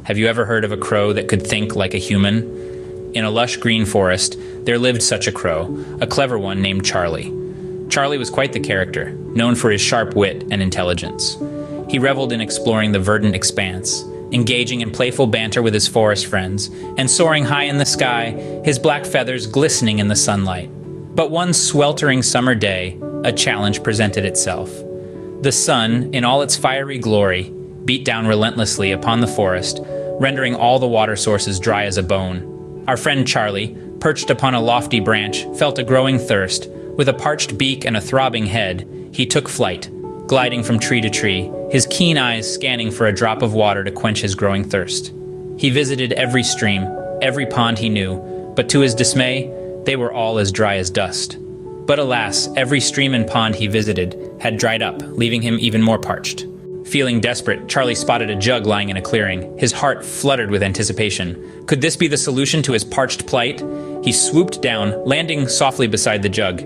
Have you ever heard of a crow that could think like a human? In a lush green forest, there lived such a crow, a clever one named Charlie. Charlie was quite the character, known for his sharp wit and intelligence. He reveled in exploring the verdant expanse, engaging in playful banter with his forest friends, and soaring high in the sky, his black feathers glistening in the sunlight. But one sweltering summer day, a challenge presented itself. The sun, in all its fiery glory, beat down relentlessly upon the forest, rendering all the water sources dry as a bone. Our friend Charlie, perched upon a lofty branch, felt a growing thirst. With a parched beak and a throbbing head, he took flight, gliding from tree to tree, his keen eyes scanning for a drop of water to quench his growing thirst. He visited every stream, every pond he knew, but to his dismay, they were all as dry as dust. But alas, every stream and pond he visited had dried up, leaving him even more parched. Feeling desperate, Charlie spotted a jug lying in a clearing. His heart fluttered with anticipation. Could this be the solution to his parched plight? He swooped down, landing softly beside the jug.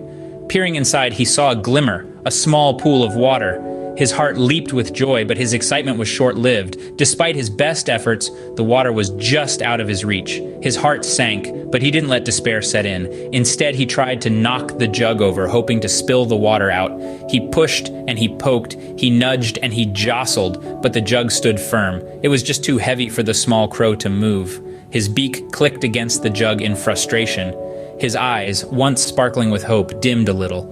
Peering inside, he saw a glimmer, a small pool of water. His heart leaped with joy, but his excitement was short-lived. Despite his best efforts, the water was just out of his reach. His heart sank, but he didn't let despair set in. Instead, he tried to knock the jug over, hoping to spill the water out. He pushed and he poked, he nudged and he jostled, but the jug stood firm. It was just too heavy for the small crow to move. His beak clicked against the jug in frustration. His eyes, once sparkling with hope, dimmed a little.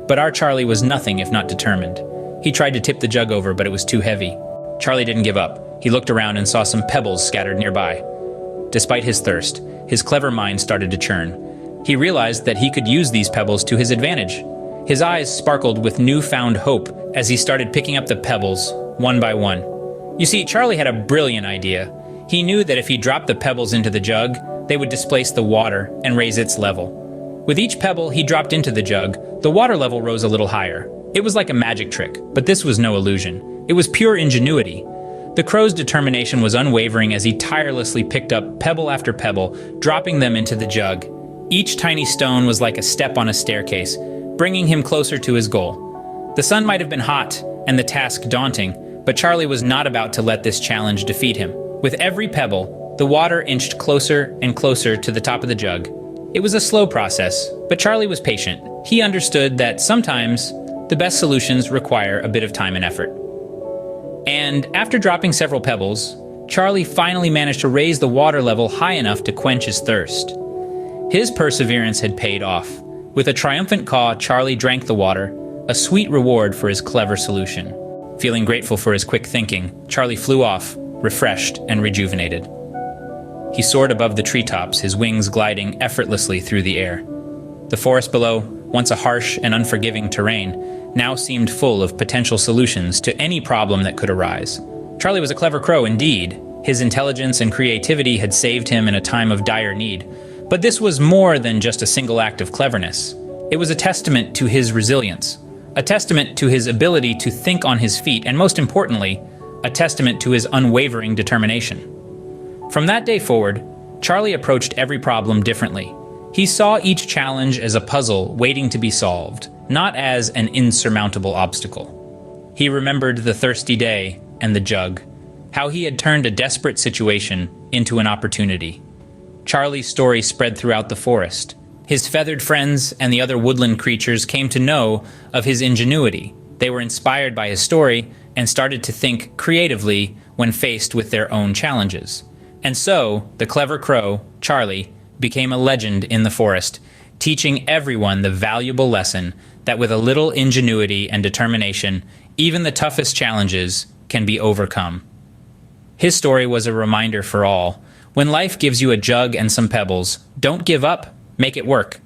But our Charlie was nothing if not determined. He tried to tip the jug over, but it was too heavy. Charlie didn't give up. He looked around and saw some pebbles scattered nearby. Despite his thirst, his clever mind started to churn. He realized that he could use these pebbles to his advantage. His eyes sparkled with newfound hope as he started picking up the pebbles, one by one. You see, Charlie had a brilliant idea. He knew that if he dropped the pebbles into the jug, they would displace the water and raise its level. With each pebble he dropped into the jug, the water level rose a little higher. It was like a magic trick, but this was no illusion. It was pure ingenuity. The crow's determination was unwavering as he tirelessly picked up pebble after pebble, dropping them into the jug. Each tiny stone was like a step on a staircase, bringing him closer to his goal. The sun might have been hot and the task daunting, but Charlie was not about to let this challenge defeat him. With every pebble, the water inched closer and closer to the top of the jug. It was a slow process, but Charlie was patient. He understood that sometimes the best solutions require a bit of time and effort. And after dropping several pebbles, Charlie finally managed to raise the water level high enough to quench his thirst. His perseverance had paid off. With a triumphant caw, Charlie drank the water, a sweet reward for his clever solution. Feeling grateful for his quick thinking, Charlie flew off, refreshed and rejuvenated. He soared above the treetops, his wings gliding effortlessly through the air. The forest below, once a harsh and unforgiving terrain, now seemed full of potential solutions to any problem that could arise. Charlie was a clever crow indeed. His intelligence and creativity had saved him in a time of dire need. But this was more than just a single act of cleverness. It was a testament to his resilience, a testament to his ability to think on his feet, and most importantly, a testament to his unwavering determination. From that day forward, Charlie approached every problem differently. He saw each challenge as a puzzle waiting to be solved, not as an insurmountable obstacle. He remembered the thirsty day and the jug, how he had turned a desperate situation into an opportunity. Charlie's story spread throughout the forest. His feathered friends and the other woodland creatures came to know of his ingenuity. They were inspired by his story and started to think creatively when faced with their own challenges. And so, the clever crow, Charlie, became a legend in the forest, teaching everyone the valuable lesson that with a little ingenuity and determination, even the toughest challenges can be overcome. His story was a reminder for all. When life gives you a jug and some pebbles, don't give up, make it work.